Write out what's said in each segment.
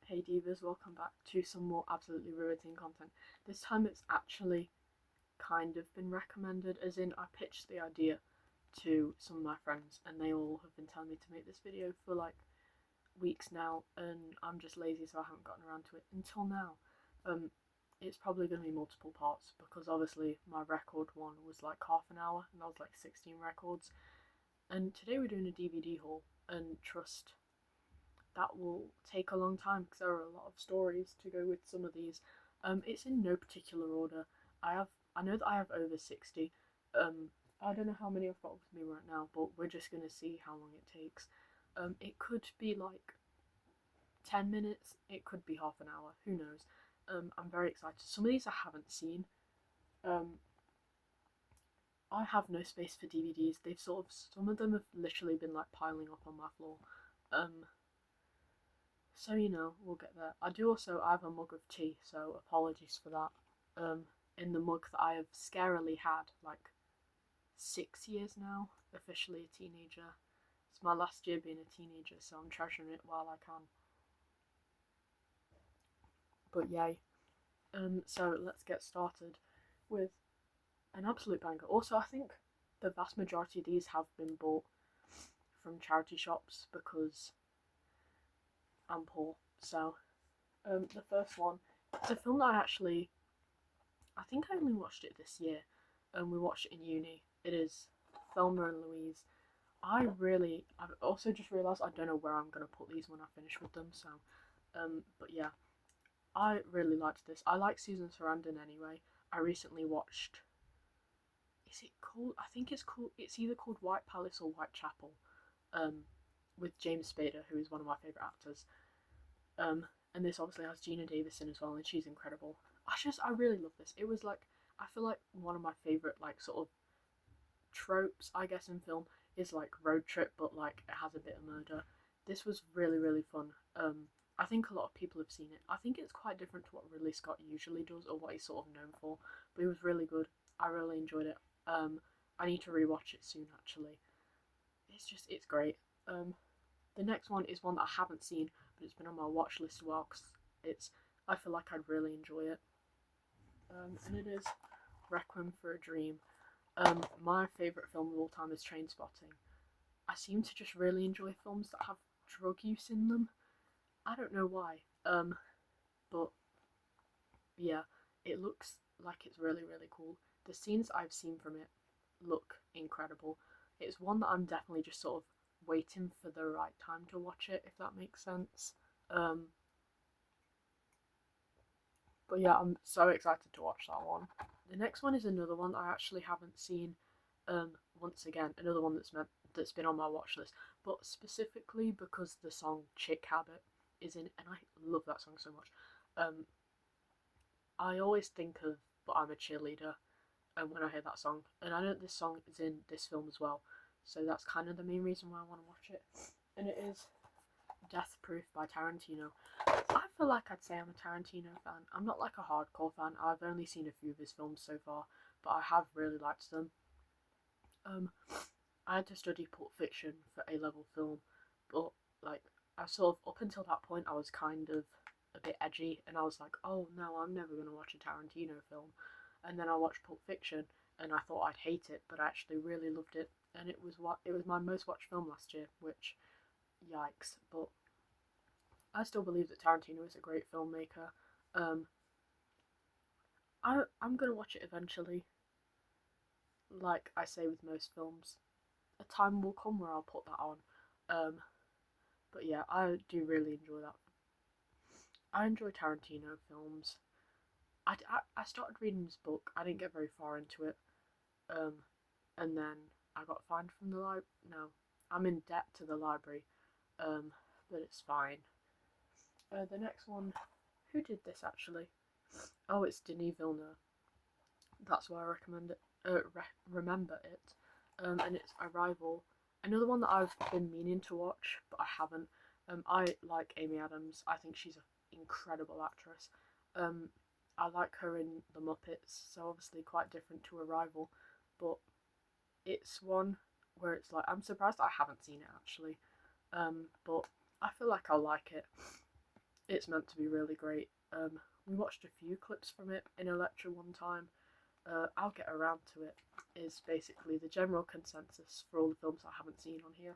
Hey Divas, welcome back to some more absolutely riveting content. This time it's actually kind of been recommended, as in I pitched the idea to some of my friends and they all have been telling me to make this video for like weeks now, and I'm just lazy so I haven't gotten around to it until now. It's probably going to be multiple parts because obviously my record one was like half an hour and that was like 16 records, and today we're doing a DVD haul, and trust that will take a long time because there are a lot of stories to go with some of these. It's in no particular order. I know that I have over 60. I don't know how many I've got with me right now, but we're just gonna see how long it takes. It could be like 10 minutes. It could be half an hour. Who knows? I'm very excited. Some of these I haven't seen. Um, I have no space for DVDs. Some of them have literally been like piling up on my floor. Um, So we'll get there. I have a mug of tea, so apologies for that. In the mug that I have scarily had like 6 years now, officially a teenager. It's my last year being a teenager, so I'm treasuring it while I can. But yay. So let's get started with an absolute banger. Also, I think the vast majority of these have been bought from charity shops because I'm poor. So, the first one, it's a film that I think I only watched it this year, and we watched it in uni. It is Thelma and Louise. I've also just realised I don't know where I'm going to put these when I finish with them, so, but yeah, I really liked this. I like Susan Sarandon anyway. I recently watched, is it called, I think it's either called White Palace or Whitechapel, with James Spader, who is one of my favourite actors. And this obviously has Gina Davis in as well, and she's incredible. I really love this. It was like, I feel like one of my favourite like sort of tropes, I guess, in film is like road trip, but like it has a bit of murder. This was really fun. I think a lot of people have seen it. I think it's quite different to what Ridley Scott usually does or what he's sort of known for, but it was really good. I really enjoyed it. I need to rewatch it soon actually. It's great. The next one is one that I haven't seen, but it's been on my watch list a while because I feel like I'd really enjoy it. And it is Requiem for a Dream. My favourite film of all time is Trainspotting. I seem to just really enjoy films that have drug use in them. I don't know why. But yeah, it looks like it's really cool. The scenes I've seen from it look incredible. It's one that I'm definitely just sort of waiting for the right time to watch it, if that makes sense. Um, but yeah, I'm so excited to watch that one. The next one is another one I actually haven't seen. Once again, another one that's been on my watch list, but specifically because the song "Chick Habit" is in it, and I love that song so much. I always think of "But I'm a Cheerleader," when I hear that song, and I know this song is in this film as well, so that's kind of the main reason why I want to watch it. And it is Death Proof by Tarantino. I feel like I'd say I'm a Tarantino fan. I'm not like a hardcore fan. I've only seen a few of his films so far, but I have really liked them. I had to study Pulp Fiction for A-level film, but like I sort of up until that point I was kind of a bit edgy, and I was like, oh no, I'm never gonna watch a Tarantino film. And then I watched Pulp Fiction, and I thought I'd hate it, but I actually really loved it, and it was my most watched film last year, which yikes, but I still believe that Tarantino is a great filmmaker. Um, I'm gonna watch it eventually. Like I say with most films, a time will come where I'll put that on. Um, but yeah, I do really enjoy that. I enjoy Tarantino films. I started reading his book. I didn't get very far into it. Um, and then I got fined from the library. No, I'm in debt to the library. But it's fine. The next one, who did this actually? Oh, it's Denis Villeneuve. That's why I recommend it. Remember it. And it's Arrival. Another one that I've been meaning to watch, but I haven't. I like Amy Adams. I think she's an incredible actress. I like her in The Muppets, so obviously quite different to Arrival, but it's one where it's like I'm surprised I haven't seen it actually. But I feel like I'll like it. it's meant to be really great. We watched a few clips from it in a lecture one time. I'll get around to it, is basically the general consensus for all the films I haven't seen on here.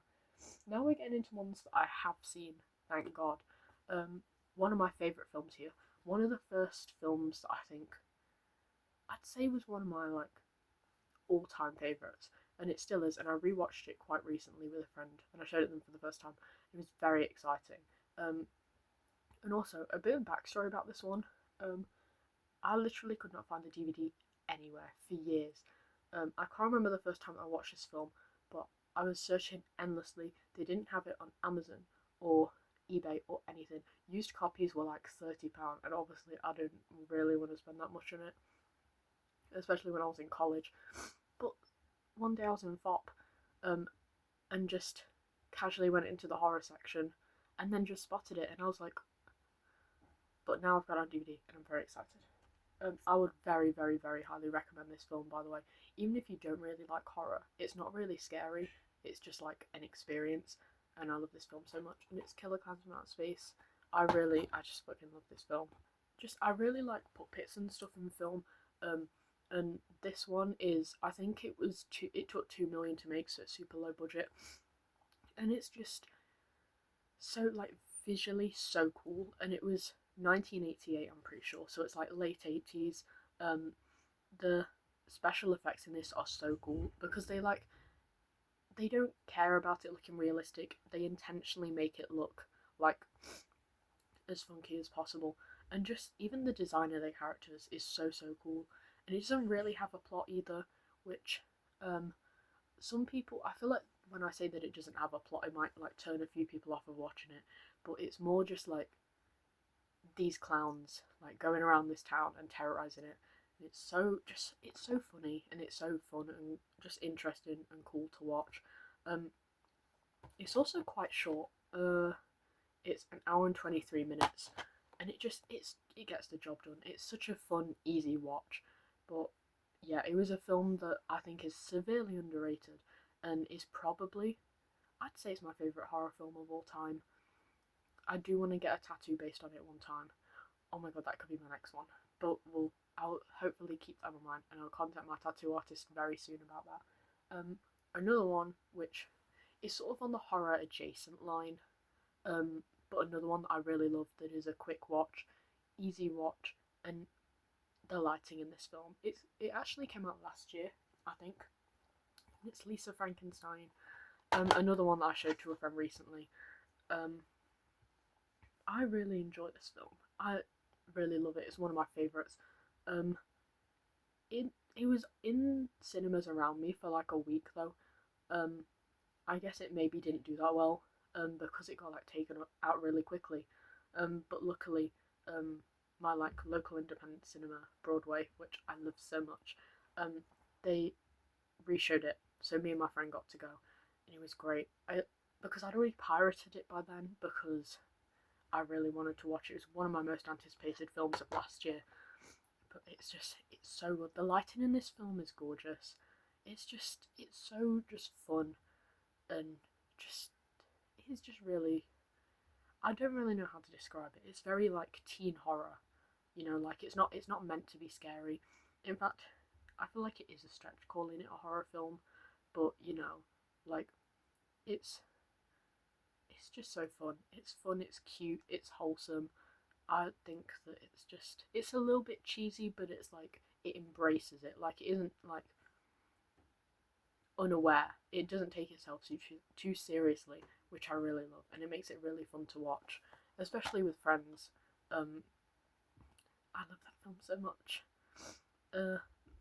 Now we're getting into ones that I have seen, thank God. One of my favourite films here, one of the first films that I think I'd say was one of my all-time favourites, and it still is, and I rewatched it quite recently with a friend, and I showed it them for the first time. It was very exciting. And also, a bit of backstory about this one. I literally could not find the DVD anywhere for years. I can't remember the first time I watched this film, but I was searching endlessly. They didn't have it on Amazon or eBay or anything. Used copies were like £30, and obviously I didn't really want to spend that much on it, especially when I was in college. But one day I was in FOP, and just casually went into the horror section, and then just spotted it, and I was like, but now I've got it on DVD, and I'm very excited. I would very, very, very highly recommend this film, by the way. Even if you don't really like horror, it's not really scary. It's just like an experience, and I love this film so much. And it's Killer Clowns from Outer Space. I just fucking love this film. I really like puppets and stuff in the film. And this one is, I think it took 2 million to make, so it's super low budget. And it's just so visually so cool, and it was 1988, I'm pretty sure, so it's late 80s. The special effects in this are so cool because they don't care about it looking realistic. They intentionally make it look as funky as possible, and just even the design of their characters is so cool. And it doesn't really have a plot either, which some people, I feel like when I say that it doesn't have a plot, it might turn a few people off of watching it, but it's more just these clowns going around this town and terrorizing it. And it's so funny, and it's so fun and just interesting and cool to watch. It's also quite short. It's an hour and 23 minutes, and it gets the job done. It's such a fun, easy watch. But yeah, it was a film that I think is severely underrated, and is probably, I'd say it's my favourite horror film of all time. I do want to get a tattoo based on it one time. Oh my god, that could be my next one. But I'll hopefully keep that in mind, and I'll contact my tattoo artist very soon about that. Another one which is sort of on the horror adjacent line, but another one that I really love that is a quick watch, easy watch, and the lighting in this film. It actually came out last year, I think. It's Lisa Frankenstein. Another one that I showed to a friend recently. I really enjoy this film. I really love it. It's one of my favourites. It was in cinemas around me for a week though. I guess it maybe didn't do that well. Because it got taken out really quickly. But luckily, my local independent cinema, Broadway, which I love so much, they reshowed it. So me and my friend got to go, and it was great. Because I'd already pirated it by then, because I really wanted to watch it. It was one of my most anticipated films of last year. But it's so good. The lighting in this film is gorgeous. It's so fun, and it's just really, I don't really know how to describe it. It's very teen horror, it's not meant to be scary. In fact, I feel like it is a stretch calling it a horror film, but it's just so fun. It's fun, it's cute, it's wholesome. I think that it's a little bit cheesy, but it's it embraces it. It isn't unaware. It doesn't take itself too seriously, which I really love, and it makes it really fun to watch, especially with friends. I love that film so much.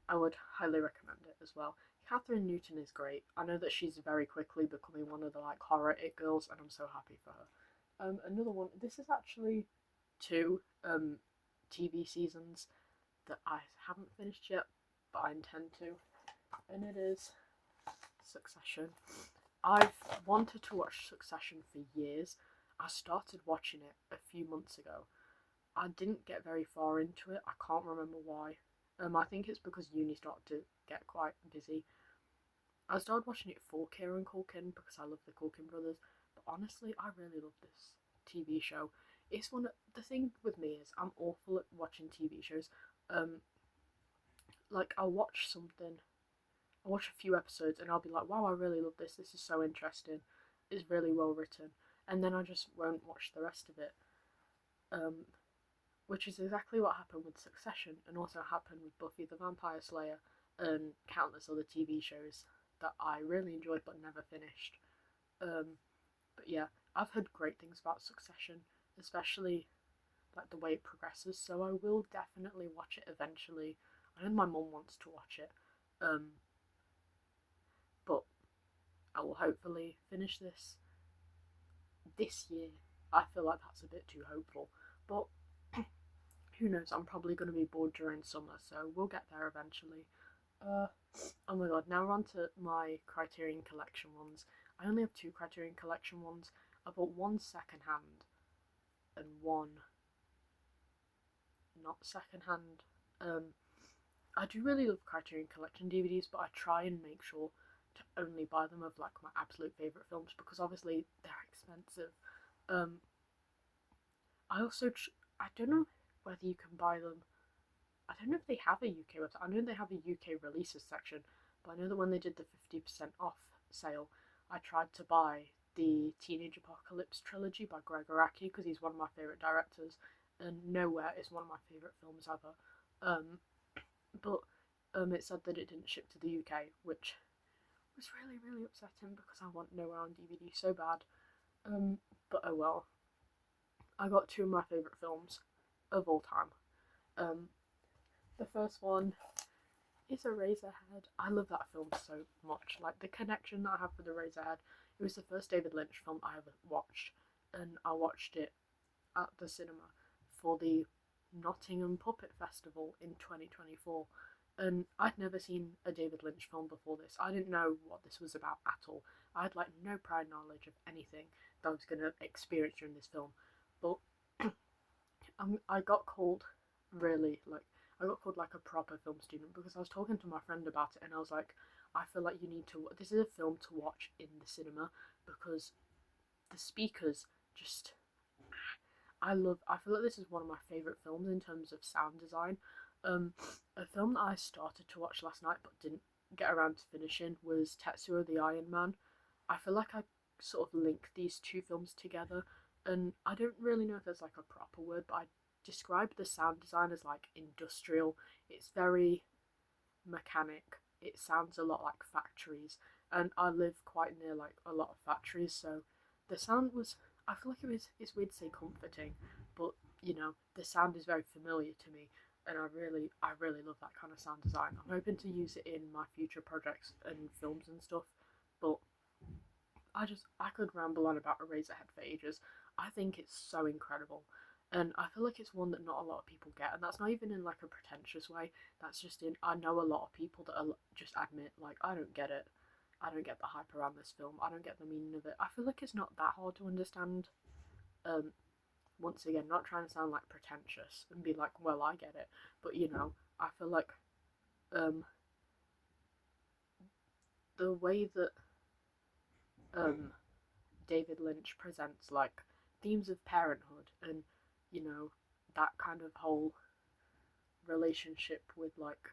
I would highly recommend it as well. Catherine Newton is great. I know that she's very quickly becoming one of the horror it girls, and I'm so happy for her. Another one. This is actually 2 TV seasons that I haven't finished yet, but I intend to, and it is Succession. I've wanted to watch Succession for years. I started watching it a few months ago. I didn't get very far into it. I can't remember why. I think it's because uni started to get quite busy. I started watching it for Kieran Culkin because I love the Culkin brothers. But honestly, I really love this TV show. it's one of, the thing with me is I'm awful at watching TV shows. Um, like I'll watch a few episodes and I'll be like, wow, I really love this. This is so interesting. It's really well written, and then I just won't watch the rest of it. Um, which is exactly what happened with Succession, and also happened with Buffy the Vampire Slayer and countless other TV shows that I really enjoyed but never finished. But yeah, I've heard great things about Succession, especially like the way it progresses. So I will definitely watch it eventually. I know my mum wants to watch it, um, but I will hopefully finish this year. I feel like that's a bit too hopeful, but who knows? I'm probably going to be bored during summer, so we'll get there eventually. Uh, oh my god! Now we're on to my Criterion Collection ones. I only have two Criterion Collection ones. I bought one second hand and one not second hand. Um, I do really love Criterion Collection DVDs, but I try and make sure to only buy them of like my absolute favorite films because obviously they're expensive. Um, I also I don't know whether you can buy them. I don't know if they have a UK website. I know they have a UK releases section, but I know that when they did the 50% off sale, I tried to buy the Teenage Apocalypse trilogy by Greg Araki because he's one of my favorite directors, and Nowhere is one of my favorite films ever. Um, but it said that it didn't ship to the UK, which was really really upsetting because I want Nowhere on DVD so bad. But oh well. I got two of my favorite films of all time. Um, the first one is Eraserhead. I love that film so much. Like the connection that I have with Eraserhead. It was the first David Lynch film I ever watched, and I watched it at the cinema for the Nottingham Puppet Festival in 2024. And I'd never seen a David Lynch film before this. I didn't know what this was about at all. I had like no prior knowledge of anything that I was going to experience during this film. But I got called really like I got called like a proper film student because I was talking to my friend about it and I was like, I feel like you need to. This is a film to watch in the cinema because the speakers just. I feel like this is one of my favorite films in terms of sound design. A film that I started to watch last night but didn't get around to finishing was Tetsuo the Iron Man. I feel like I sort of link these two films together, and I don't really know if there's like a proper word, but I describe the sound design as like industrial. It's very mechanic. It sounds a lot like factories, and I live quite near like a lot of factories, so the sound was. I feel like it's weird to say comforting, but you know the sound is very familiar to me, and I really love that kind of sound design. I'm hoping to use it in my future projects and films and stuff, but I could ramble on about Eraserhead for ages. I think it's so incredible. And I feel like it's one that not a lot of people get, and that's not even in like a pretentious way. That's just in I know a lot of people that are just admit like I don't get it. I don't get the hype around this film. I don't get the meaning of it. I feel like it's not that hard to understand. Um, Once again, not trying to sound like pretentious and be like, well, I get it, but you know, I feel like um, the way that um, David Lynch presents like themes of parenthood and you know that kind of whole relationship with like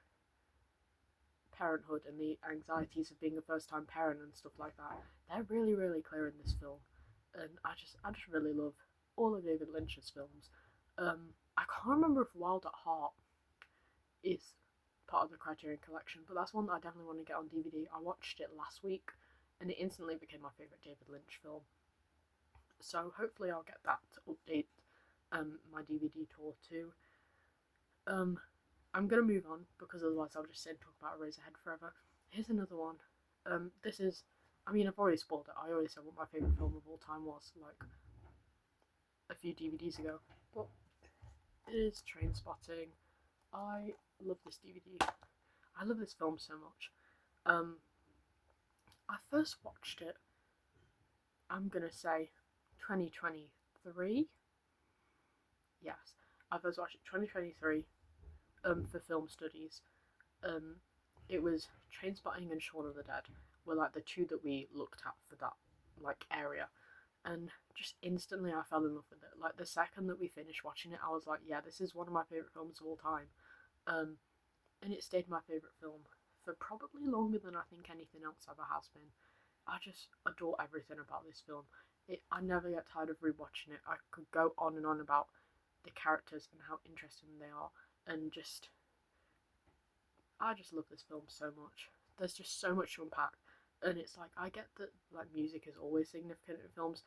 parenthood and the anxieties of being a first time parent and stuff like that. They're really really clear in this film, and I just really love all of David Lynch's films. I can't remember if Wild at Heart is part of the Criterion Collection, but that's one that I definitely want to get on DVD. I watched it last week, and it instantly became my favorite David Lynch film. So hopefully I'll get that to update my DVD tour too. Um, I'm gonna move on because otherwise I'll just sit and talk about Eraserhead forever. Here's another one. This is, I mean, I've already spoiled it. I already said what my favorite film of all time was, like a few DVDs ago. But it is Train Spotting. I love this DVD. I love this film so much. Um, I first watched it. I'm gonna say 2023. Yes, I first watched it 2023. For film studies. Um, it was Trainspotting and Shaun of the Dead were like the two that we looked at for that like area. and just instantly I fell in love with it. Like the second that we finished watching it, I was like, yeah, this is one of my favorite films of all time. Um, and it stayed my favorite film for probably longer than I think anything else ever has been. I just adore everything about this film. I never get tired of rewatching it. I could go on and on about the characters and how interesting they are, and I just love this film so much. There's just so much to unpack, and it's like I get that like music is always significant in films,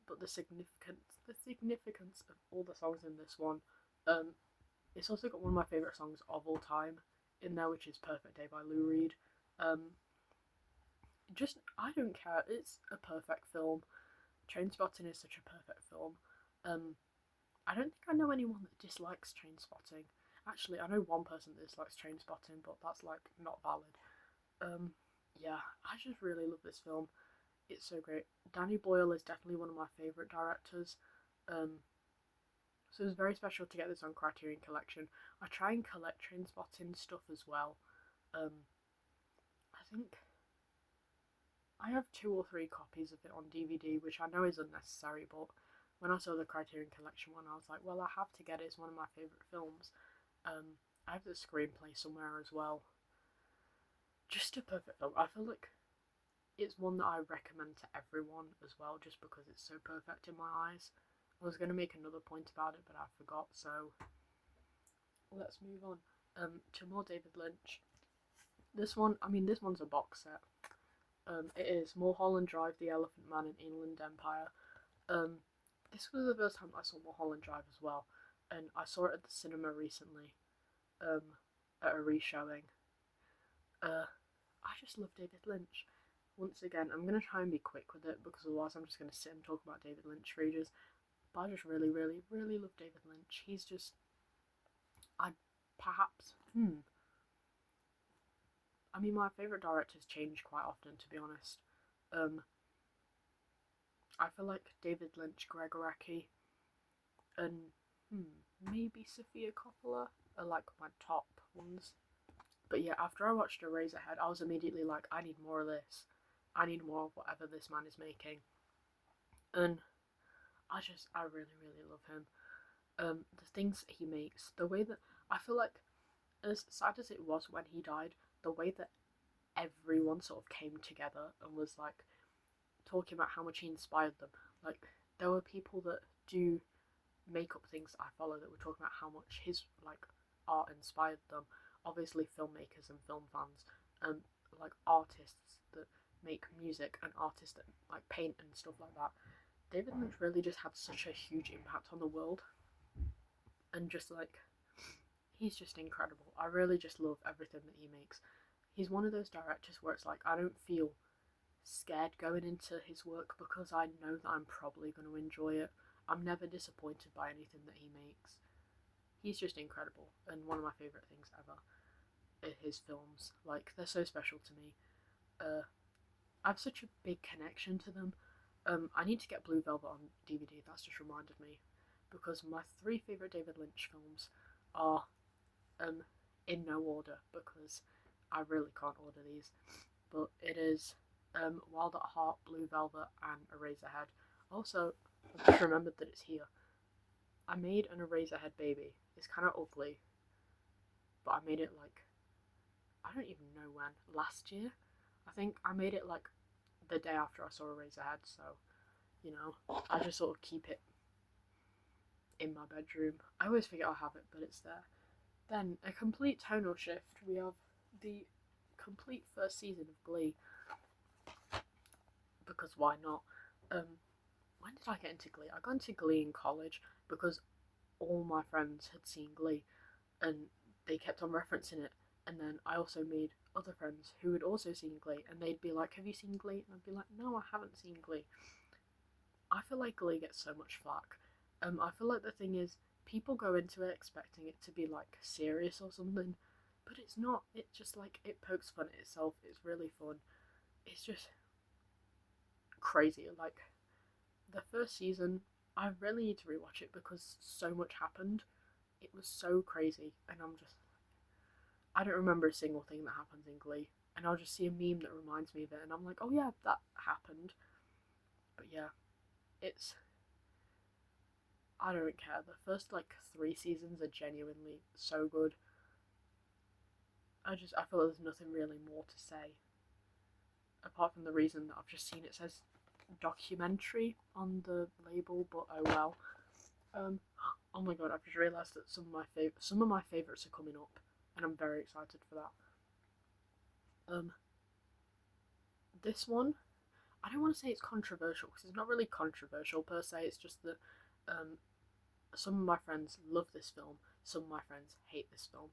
but the significance of all the songs in this one, um, it's also got one of my favorite songs of all time in there, which is "Perfect Day" by Lou Reed. Um, just I don't care. It's a perfect film. Trainspotting is such a perfect film. Um, I don't think I know anyone that dislikes Trainspotting. Actually, I know one person that dislikes Trainspotting, but that's like not valid. Um, yeah, I just really love this film. It's so great. Danny Boyle is definitely one of my favorite directors. Um, so it was very special to get this on Criterion Collection. I try and collect Trainspotting stuff as well. Um, I think I have 2 or 3 copies of it on DVD, which I know is unnecessary, but when I saw the Criterion Collection one, I was like, well, I have to get it. It's one of my favourite films. I have the screenplay somewhere as well. Just a perfect film. I feel like it's one that I recommend to everyone as well, just because it's so perfect in my eyes. I was going to make another point about it, but I forgot, so let's move on to more David Lynch. This one's a box set. It is Mulholland Drive, The Elephant Man, and Inland Empire. Um, this was the first time I saw Mulholland Drive as well, and I saw it at the cinema recently, um, at a reshowing. I just love David Lynch. Once again, I'm gonna try and be quick with it because otherwise I'm just gonna sit and talk about David Lynch for ages. But I just really, really, really love David Lynch. He's just, I perhaps, I mean, my favorite directors change quite often, to be honest. Um, I feel like David Lynch, Greg Araki, and maybe Sofia Coppola are like my top ones. But yeah, after I watched Eraserhead, I was immediately like, I need more of this. I need more of whatever this man is making. And I really, really love him. The things he makes, the way that I feel like, as sad as it was when he died, the way that everyone sort of came together and was like talking about how much he inspired them. Like there were people that do makeup things I follow that were talking about how much his like art inspired them. Obviously, filmmakers and film fans, like artists that make music and artists that like paint and stuff like that. David Lynch really just had such a huge impact on the world, and just like he's just incredible. I really just love everything that he makes. He's one of those directors where it's like I don't feel scared going into his work because I know that I'm probably going to enjoy it. I'm never disappointed by anything that he makes. He's just incredible and one of my favourite things ever. His films, like they're so special to me. I have such a big connection to them. I need to get Blue Velvet on DVD. That's just reminded me because my 3 favourite David Lynch films are in no order because I really can't order these. But it is Wild at Heart, Blue Velvet, and Eraserhead. Also, I've just remembered that it's here. I made an Eraserhead baby. It's kind of ugly, but I made it like I don't even know when. Last year, I think I made it like the day after I saw Eraserhead. So I just sort of keep it in my bedroom. I always forget I have it, but it's there. Then a complete tonal shift. We have the complete first season of Glee because why not? When did I get into Glee? I got into Glee in college because all my friends had seen Glee and they kept on referencing it. And then I also made other friends who had also seen Glee, and they'd be like, "Have you seen Glee?" And I'd be like, "No, I haven't seen Glee." I feel like Glee gets so much flack. I feel like the thing is, people go into it expecting it to be like serious or something, but it's not. It just like it pokes fun at itself. It's really fun. It's just crazy. Like the first season, I really need to rewatch it because so much happened. It was so crazy, and I don't remember a single thing that happens in Glee, and I'll just see a meme that reminds me of it, and I'm like, oh yeah, that happened. But yeah, it's, I don't care. The first like 3 seasons are genuinely so good. I feel there's nothing really more to say apart from the reason that I've just seen it says documentary on the label, but oh well. Oh my god, I've just realised that some of my favourites are coming up, and I'm very excited for that. This one, I don't want to say it's controversial because it's not really controversial per se. It's just that some of my friends love this film, some of my friends hate this film,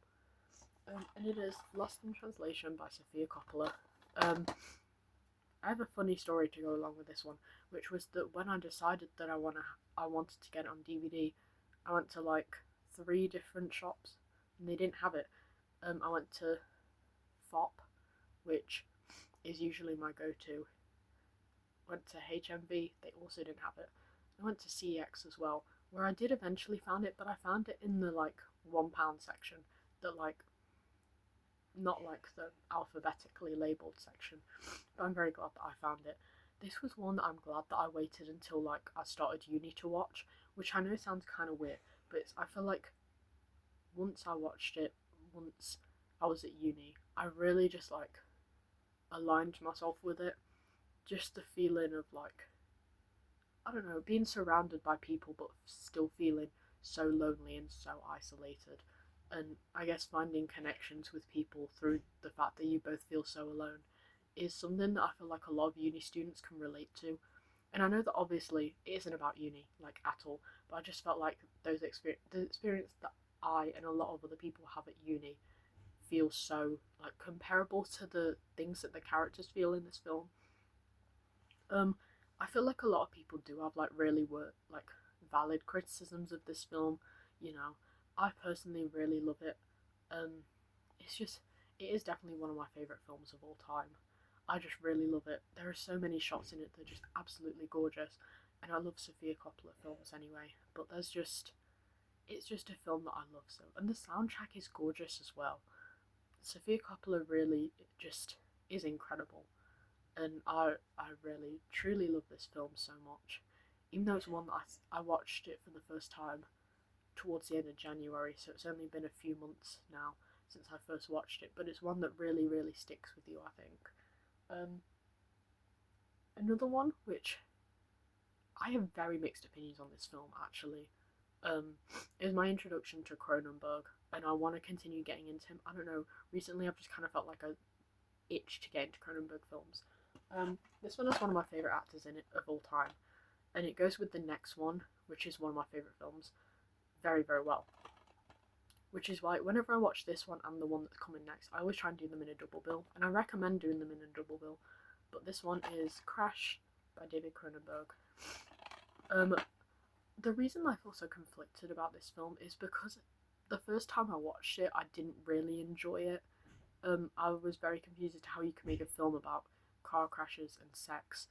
and it is Lost in Translation by Sofia Coppola. I have a funny story to go along with this one, which was that when I decided that I wanted to get it on DVD, I went to like 3 different shops and they didn't have it. I went to FOP, which is usually my go-to. Went to HMV, they also didn't have it. I went to CX as well, where I did eventually find it, but I found it in the like £1 section, that like not like the alphabetically labelled section. But I'm very glad that I found it. This was one that I'm glad that I waited until like I started uni to watch, which I know sounds kind of weird, but I feel like once I watched it, once I was at uni, I really just like aligned myself with it. Just the feeling of like, I don't know, being surrounded by people but still feeling so lonely and so isolated. And I guess finding connections with people through the fact that you both feel so alone is something that I feel like a lot of uni students can relate to. And I know that obviously it isn't about uni, like at all, but I just felt like the experience that I and a lot of other people have at uni feels so like comparable to the things that the characters feel in this film. I feel like a lot of people do have like really like valid criticisms of this film. You know, I personally really love it. Um, it is definitely one of my favorite films of all time. I just really love it. There are so many shots in it that are just absolutely gorgeous, and I love Sofia Coppola films anyway. But it's just a film that I love so, and the soundtrack is gorgeous as well. Sofia Coppola really just is incredible, and I really truly love this film so much. Even though it's one that I watched it for the first time towards the end of January, so it's only been a few months now since I first watched it, but it's one that really, really sticks with you, I think. Um, Another one, which I have very mixed opinions on this film, actually, is my introduction to Cronenberg, and I want to continue getting into him. I don't know, recently I've just kind of felt like a itch to get into Cronenberg films. This one has one of my favourite actors in it of all time, and it goes with the next one, which is one of my favourite films, very, very well. Which is why whenever I watch this one and the one that's coming next, I always try and do them in a double bill, and I recommend doing them in a double bill. But this one is Crash by David Cronenberg. The reason I feel so conflicted about this film is because the first time I watched it, I didn't really enjoy it. I was very confused as to how you can make a film about car crashes and sex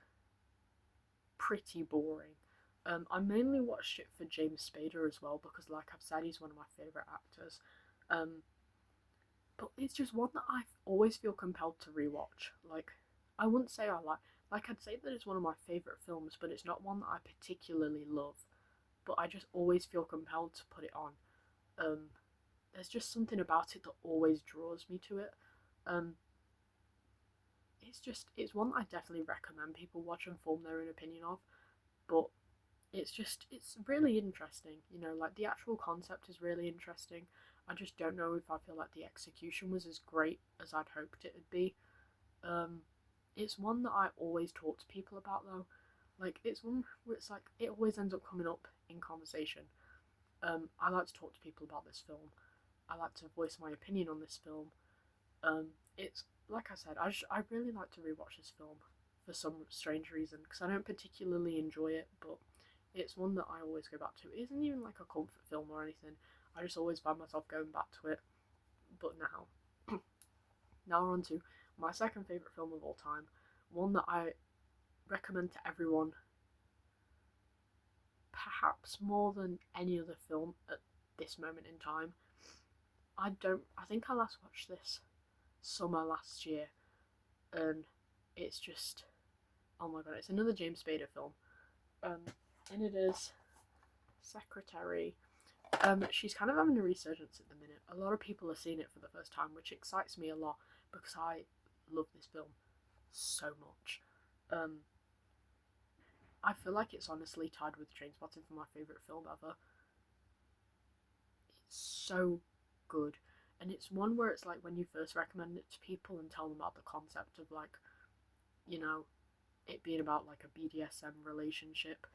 pretty boring. I mainly watched it for James Spader as well because, like I've said, he's one of my favourite actors. But it's just one that I always feel compelled to rewatch. Like, I wouldn't say I'd say that it's one of my favourite films, but it's not one that I particularly love. But I just always feel compelled to put it on. There's just something about it that always draws me to it. It's one that I definitely recommend people watch and form their own opinion of. But it's really interesting. You know, like the actual concept is really interesting. I just don't know if I feel like the execution was as great as I'd hoped it would be. It's one that I always talk to people about though. Like it's one where it's like it always ends up coming up in conversation. I like to talk to people about this film. I like to voice my opinion on this film. It's like I said, I really like to rewatch this film for some strange reason because I don't particularly enjoy it, but it's one that I always go back to. It isn't even like a comfort film or anything. I just always find myself going back to it. But now we're on to my second favourite film of all time. One that I recommend to everyone, perhaps more than any other film at this moment in time. I think I last watched this summer last year, and it's just, oh my god, it's another James Spader film. and it is Secretary. She's kind of having a resurgence at the minute. A lot of people are seeing it for the first time, which excites me a lot because I love this film so much. I feel like it's honestly tied with Trainspotting for my favourite film ever. It's so good. And it's one where it's like when you first recommend it to people and tell them about the concept of like, you know, it being about like a BDSM relationship,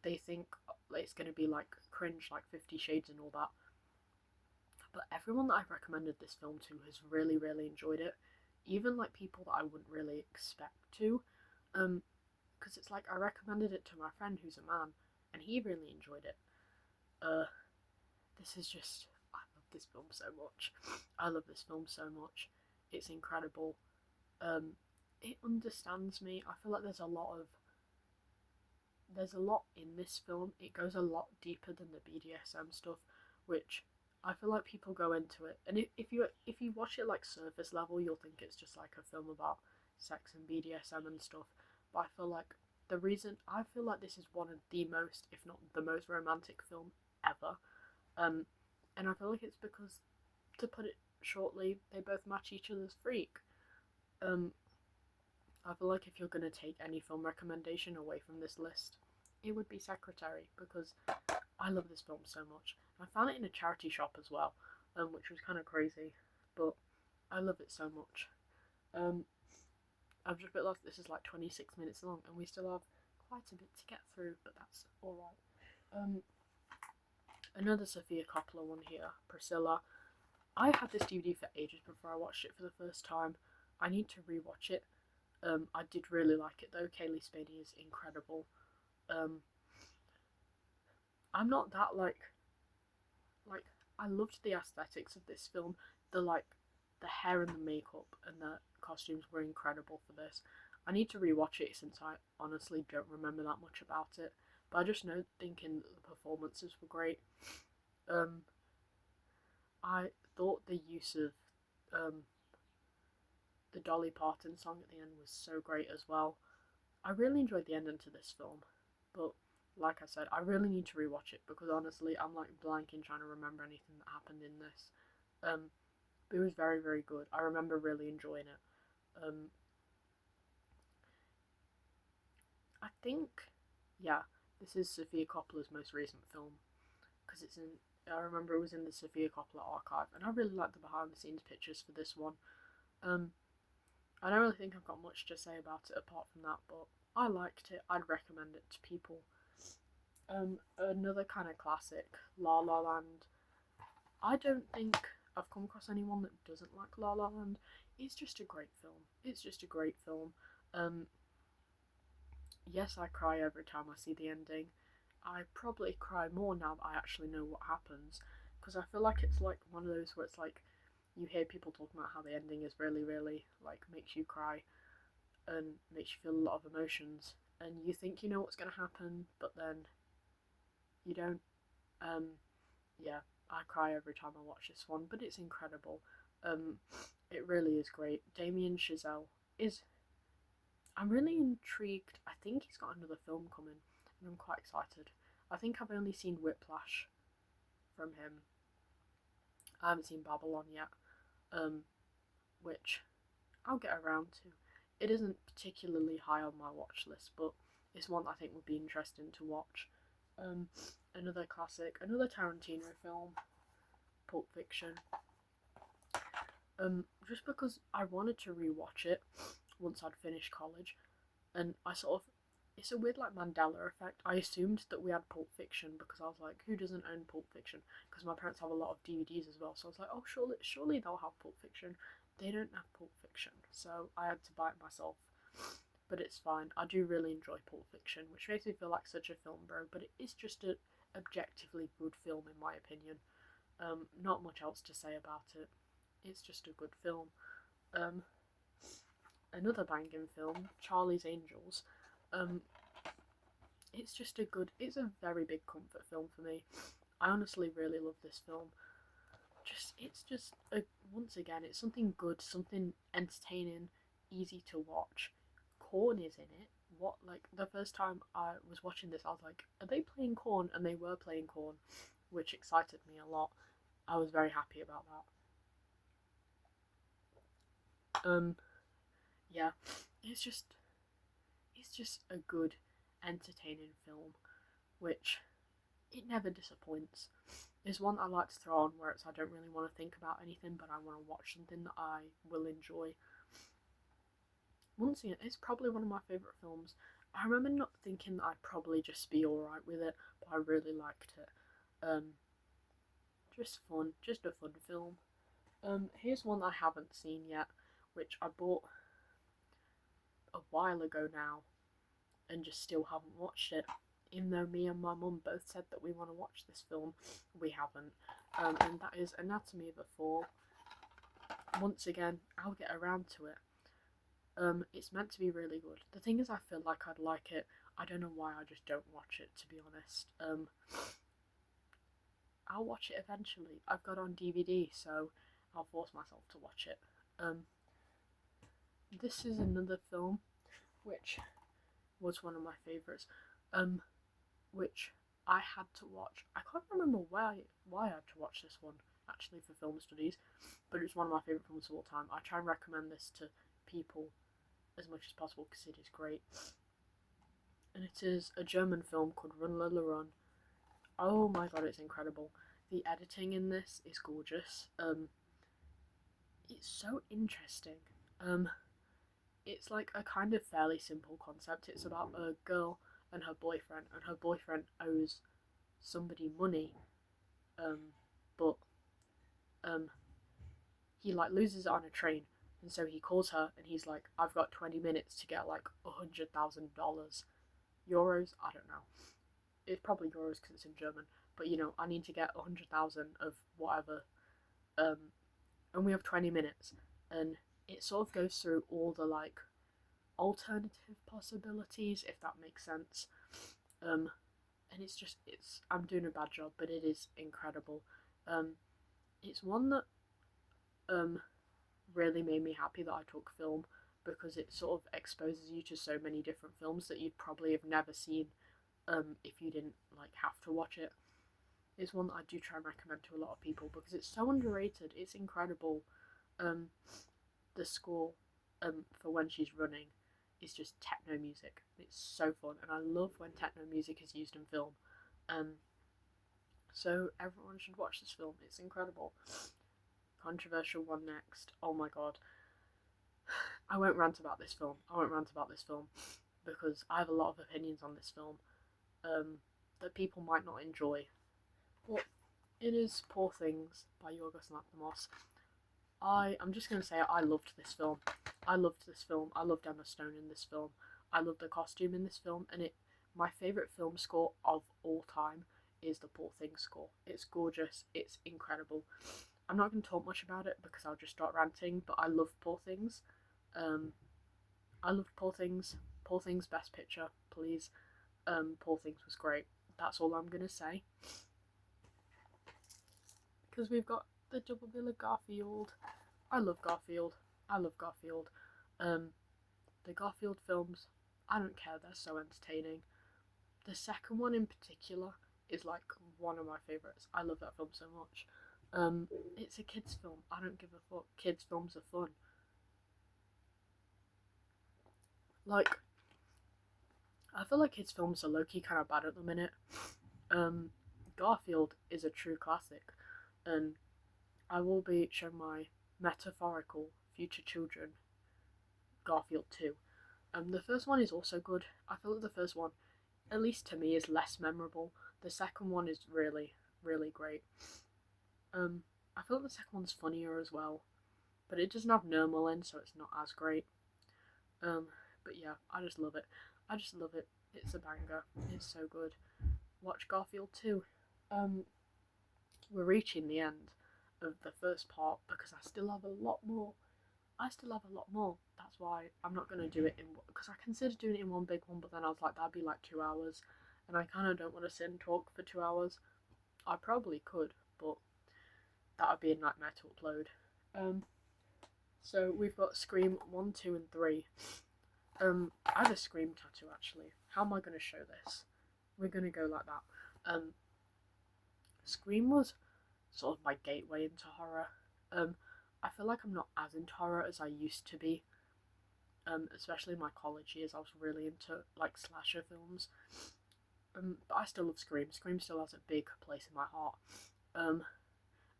they think it's going to be like cringe, like 50 Shades and all that. But everyone that I've recommended this film to has really, really enjoyed it. Even like people that I wouldn't really expect to. Because it's like I recommended it to my friend who's a man, and he really enjoyed it. This is just, I love this film so much. I love this film so much. It's incredible. It understands me. I feel like there's a lot in this film. It goes a lot deeper than the BDSM stuff, which I feel like people go into it, and if you watch it like surface level, you'll think it's just like a film about sex and BDSM and stuff. But I feel like this is one of the most, if not the most romantic film ever. And I feel like it's because, to put it shortly, they both match each other's freak. I feel like if you're going to take any film recommendation away from this list, it would be Secretary, because I love this film so much. I found it in a charity shop as well, which was kind of crazy, but I love it so much. I've just realised this is like 26 minutes long, and we still have quite a bit to get through, but that's alright. Another Sofia Coppola one here, Priscilla. I had this DVD for ages before I watched it for the first time. I need to rewatch it. I did really like it though. Kaylee Spadey is incredible. I'm not that like I loved the aesthetics of this film. The hair and the makeup and the costumes were incredible for this. I need to rewatch it since I honestly don't remember that much about it. But I just know thinking the performances were great. I thought the use of the Dolly Parton song at the end was so great as well. I really enjoyed the ending to this film, but like I said, I really need to rewatch it because honestly, I'm like blanking trying to remember anything that happened in this. But it was very, very good. I remember really enjoying it. I think, yeah, this is Sofia Coppola's most recent film because I remember it was in the Sofia Coppola archive, and I really like the behind the scenes pictures for this one. I don't really think I've got much to say about it apart from that, but I liked it. I'd recommend it to people. Another kind of classic, La La Land. I don't think I've come across anyone that doesn't like La La Land. It's just a great film. Yes, I cry every time I see the ending. I probably cry more now that I actually know what happens, because I feel like it's like one of those where it's like you hear people talking about how the ending is really, really like makes you cry and makes you feel a lot of emotions, and you think you know what's going to happen, but then you don't. Yeah, I cry every time I watch this one, but it's incredible. It really is great. Damien Chazelle is. I'm really intrigued. I think he's got another film coming, and I'm quite excited. I think I've only seen Whiplash from him. I haven't seen Babylon yet, which I'll get around to. It isn't particularly high on my watch list, but it's one I think would be interesting to watch. Another classic, another Tarantino film, Pulp Fiction. Just because I wanted to rewatch it once I'd finished college, and it's a weird like Mandela effect. I assumed that we had Pulp Fiction because I was like, who doesn't own Pulp Fiction? Because my parents have a lot of DVDs as well, so I was like, oh, surely they'll have Pulp Fiction. They don't have Pulp Fiction, so I had to buy it myself. But it's fine. I do really enjoy Pulp Fiction, which makes me feel like such a film bro, but it is just an objectively good film in my opinion. Not much else to say about it. It's just a good film. Another banging film, Charlie's Angels. It's a very big comfort film for me. I honestly really love this film. Once again, it's something good, something entertaining, easy to watch. Corn is in it, what, like, the first time I was watching this, I was like, are they playing Corn? And they were playing Corn, which excited me a lot. I was very happy about that. Yeah, it's just a good, entertaining film, which it never disappoints. It's one I like to throw on where I don't really want to think about anything, but I want to watch something that I will enjoy. Once again, it's probably one of my favourite films. I remember not thinking that I'd probably just be alright with it, but I really liked it. Just fun, just a fun film. Here's one I haven't seen yet, which I bought a while ago now, and just still haven't watched it. Even though me and my mum both said that we want to watch this film, we haven't. And that is Anatomy of a Fall. Once again, I'll get around to it. It's meant to be really good. The thing is, I feel like I'd like it. I don't know why I just don't watch it, to be honest. I'll watch it eventually. I've got it on DVD, so I'll force myself to watch it. This is another film which was one of my favourites, which I had to watch. I can't remember why I had to watch this one, actually, for film studies, but it's one of my favourite films of all time. I try and recommend this to people as much as possible because it is great. And it is a German film called Run Lola Run. Oh my god, it's incredible. The editing in this is gorgeous. It's so interesting. It's like a kind of fairly simple concept. It's about a girl and her boyfriend owes somebody money, but he like loses it on a train, and so he calls her and he's like, I've got 20 minutes to get like $100,000 euros. I don't know. It's probably euros because it's in German, but I need to get 100,000 of whatever, and we have 20 minutes, and it sort of goes through all the like alternative possibilities, if that makes sense. And I'm doing a bad job, but it is incredible. It's one that really made me happy that I took film, because it sort of exposes you to so many different films that you'd probably have never seen if you didn't like have to watch it. It's one that I do try and recommend to a lot of people because it's so underrated. It's incredible. The score for when she's running is just techno music. It's so fun, and I love when techno music is used in film. So everyone should watch this film. It's incredible. Controversial one next. Oh my god. I won't rant about this film because I have a lot of opinions on this film that people might not enjoy. But it is Poor Things by Yorgos Lanthimos. I'm just going to say I loved this film. I loved Emma Stone in this film. I loved the costume in this film, and my favourite film score of all time is the Poor Things score. It's gorgeous. It's incredible. I'm not going to talk much about it because I'll just start ranting, but I love Poor Things. I loved Poor Things. Poor Things Best Picture, please. Poor Things was great. That's all I'm going to say. Because we've got the double bill of Garfield. I love Garfield. The Garfield films, I don't care, they're so entertaining. The second one in particular is like one of my favourites. I love that film so much. It's a kids film. I don't give a fuck. Kids films are fun. Like, I feel like kids films are low-key kind of bad at the minute. Garfield is a true classic, and I will be showing my metaphorical future children Garfield 2. The first one is also good. I feel like the first one, at least to me, is less memorable. The second one is really, really great. I feel like the second one's funnier as well, but it doesn't have Nermal in, so it's not as great. But yeah, I just love it. It's a banger. It's so good. Watch Garfield 2. We're reaching the end of the first part because I still have a lot more. That's why I'm not going to do it because I considered doing it in one big one, but then I was like, that'd be like 2 hours, and I kind of don't want to sit and talk for 2 hours. I probably could, but that would be a nightmare to upload. So we've got Scream 1, 2 and 3. I have a Scream tattoo actually. How am I going to show this? We're going to go like that. Scream was sort of my gateway into horror. I feel like I'm not as into horror as I used to be. Especially in my college years, I was really into like slasher films. But I still love Scream. Scream still has a big place in my heart.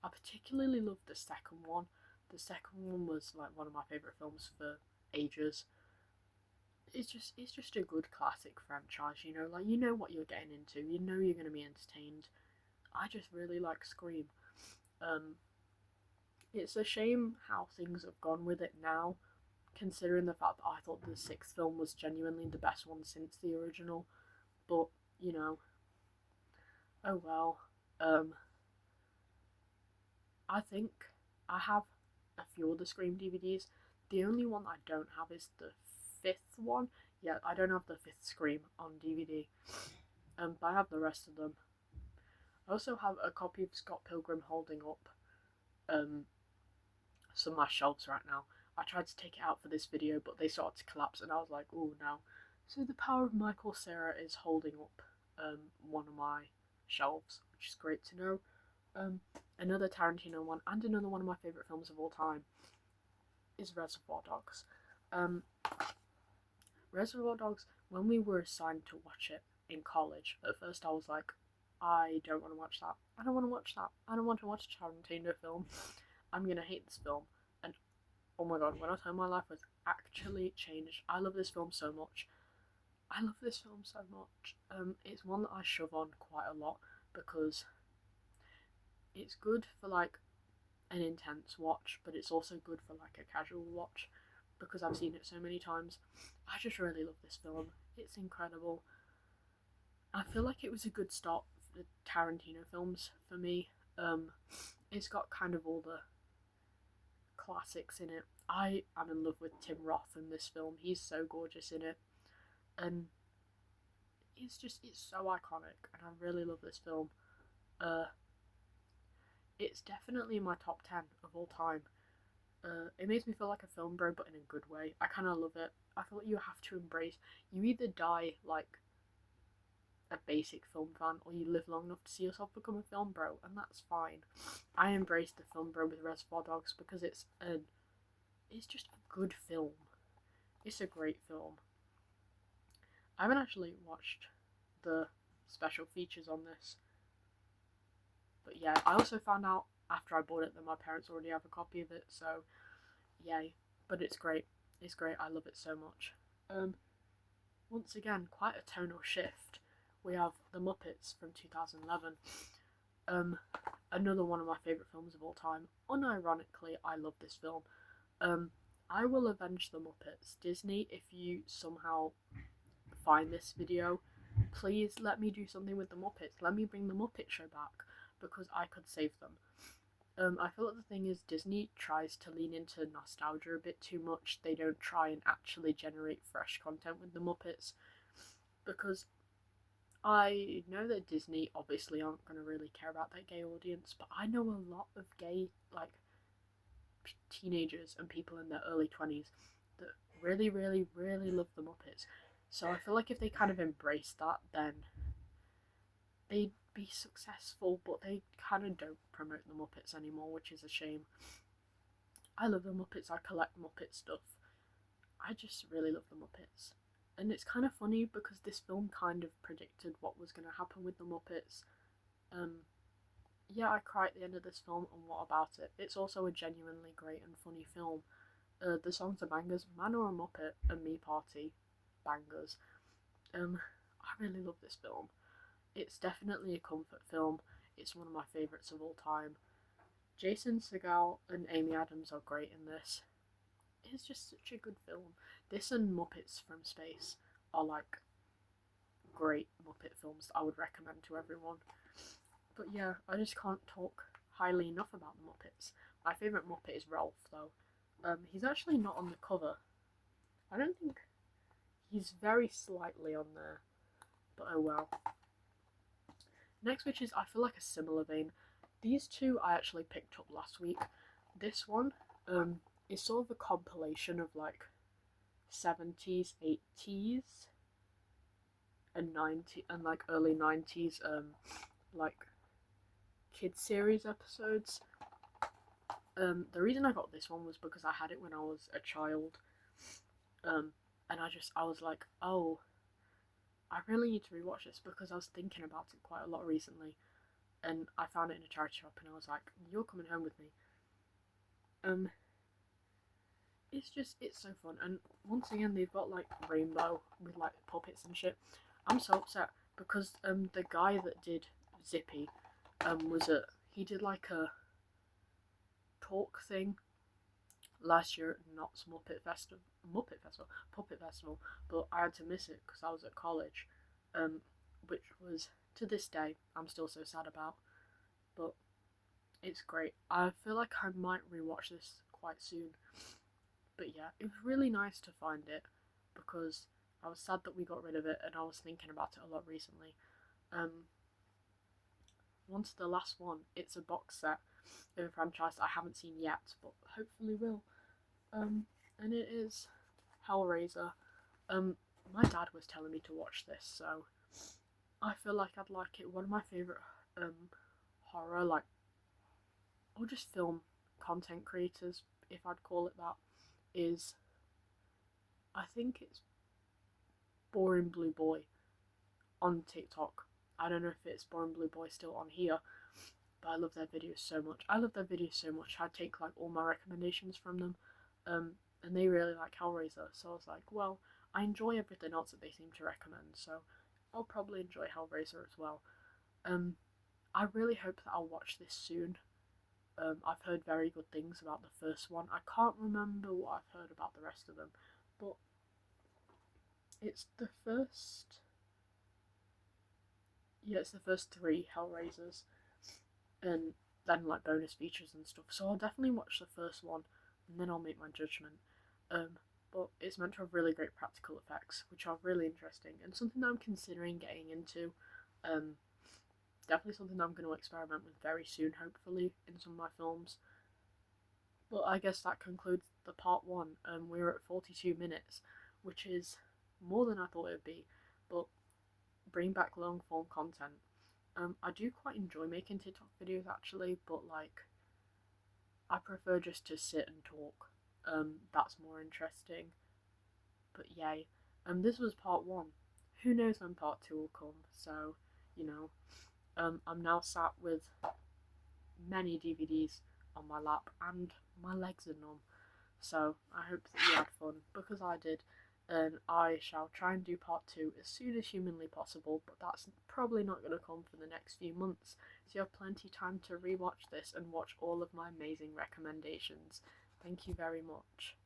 I particularly love the second one. The second one was like one of my favourite films for ages. It's just a good classic franchise, you know, like you know what you're getting into, you know you're gonna be entertained. I just really like Scream. It's a shame how things have gone with it now, considering the fact that I thought the sixth film was genuinely the best one since the original. But, you know, oh well. I think I have a few of the Scream DVDs. The only one I don't have is the fifth one. Yeah, I don't have the fifth Scream on DVD. But I have the rest of them. I also have a copy of Scott Pilgrim holding up some of my shelves right now. I tried to take it out for this video, but they started to collapse, and I was like, oh no. So the power of Michael Cera is holding up one of my shelves, which is great to know. Another Tarantino one, and another one of my favourite films of all time, is Reservoir Dogs. Reservoir Dogs, when we were assigned to watch it in college, at first I was like, I don't want to watch that. I don't want to watch that. I don't want to watch a Tarantino film. I'm gonna hate this film. And oh my god, when I tell you my life was actually changed. I love this film so much. I love this film so much. It's one that I shove on quite a lot because it's good for like an intense watch, but it's also good for like a casual watch because I've seen it so many times. I just really love this film. It's incredible. I feel like it was a good start for the Tarantino films for me. It's got kind of all the classics in it. I am in love with Tim Roth in this film. He's so gorgeous in it. And it's so iconic, and I really love this film. It's definitely in my top 10 of all time. It makes me feel like a film bro, but in a good way. I kind of love it. I feel like you have to embrace. You either die like a basic film fan, or you live long enough to see yourself become a film bro, and that's fine. I embraced the film bro with Reservoir Dogs because it's just a good film. It's a great film. I haven't actually watched the special features on this, but yeah, I also found out after I bought it that my parents already have a copy of it, so yay. But it's great. It's great. I love it so much. Once again, quite a tonal shift. We have The Muppets from 2011. Another one of my favourite films of all time. Unironically, I love this film. I will avenge The Muppets. Disney, if you somehow find this video, please let me do something with The Muppets. Let me bring The Muppet Show back, because I could save them. I feel like the thing is Disney tries to lean into nostalgia a bit too much. They don't try and actually generate fresh content with The Muppets, because I know that Disney obviously aren't going to really care about their gay audience, but I know a lot of gay, like, teenagers and people in their early 20s that really, really, really love The Muppets. So I feel like if they kind of embrace that, then they'd be successful, but they kind of don't promote The Muppets anymore, which is a shame. I love The Muppets, I collect Muppet stuff. I just really love The Muppets. And it's kind of funny because this film kind of predicted what was going to happen with The Muppets. Yeah, I cry at the end of this film, and what about it? It's also a genuinely great and funny film. The songs are bangers. Man or a Muppet and Me Party, bangers. I really love this film. It's definitely a comfort film. It's one of my favourites of all time. Jason Segel and Amy Adams are great in this. It's just such a good film. This and Muppets from Space are like great Muppet films that I would recommend to everyone. But yeah, I just can't talk highly enough about the Muppets. My favourite Muppet is Ralph, though. He's actually not on the cover. I don't think he's very slightly on there, but oh well. Next, which is I feel like a similar vein. These two I actually picked up last week. This one is sort of a compilation of like 70s, 80s, and 90 and like early 90s like kids series episodes. The reason I got this one was because I had it when I was a child. And I was like, oh, I really need to rewatch this because I was thinking about it quite a lot recently, and I found it in a charity shop, and I was like, you're coming home with me. It's so fun, and once again they've got like rainbow with like puppets and shit. I'm so upset because the guy that did Zippy he did like a talk thing last year at Knott's Puppet Festival, but I had to miss it because I was at college, which was, to this day, I'm still so sad about, but it's great. I feel like I might rewatch this quite soon, but yeah, it was really nice to find it because I was sad that we got rid of it, and I was thinking about it a lot recently. On to the last one. It's a box set of a franchise I haven't seen yet, but hopefully will. And it is Hellraiser. My dad was telling me to watch this, so I feel like I'd like it. One of my favorite horror, like, or just film content creators, if I'd call it that, is, I think it's Boring Blue Boy on TikTok. I don't know if it's Boring Blue Boy still on here, but I love their videos so much. I take like all my recommendations from them, and they really like Hellraiser. So I was like, well, I enjoy everything else that they seem to recommend, so I'll probably enjoy Hellraiser as well. I really hope that I'll watch this soon. I've heard very good things about the first one. I can't remember what I've heard about the rest of them, but it's the first. Yeah, it's the first three Hellraisers, and then like bonus features and stuff. So I'll definitely watch the first one, and then I'll make my judgment. But it's meant to have really great practical effects, which are really interesting and something that I'm considering getting into. Definitely something I'm going to experiment with very soon, hopefully, in some of my films. But I guess that concludes the part one. We're at 42 minutes, which is more than I thought it would be, but bring back long form content. I do quite enjoy making TikTok videos actually, but like, I prefer just to sit and talk. That's more interesting. But yay. This was part one. Who knows when part two will come? So, you know, I'm now sat with many DVDs on my lap and my legs are numb. So I hope that you had fun, because I did, and I shall try and do part two as soon as humanly possible, but that's probably not going to come for the next few months, so you have plenty of time to rewatch this and watch all of my amazing recommendations. Thank you very much.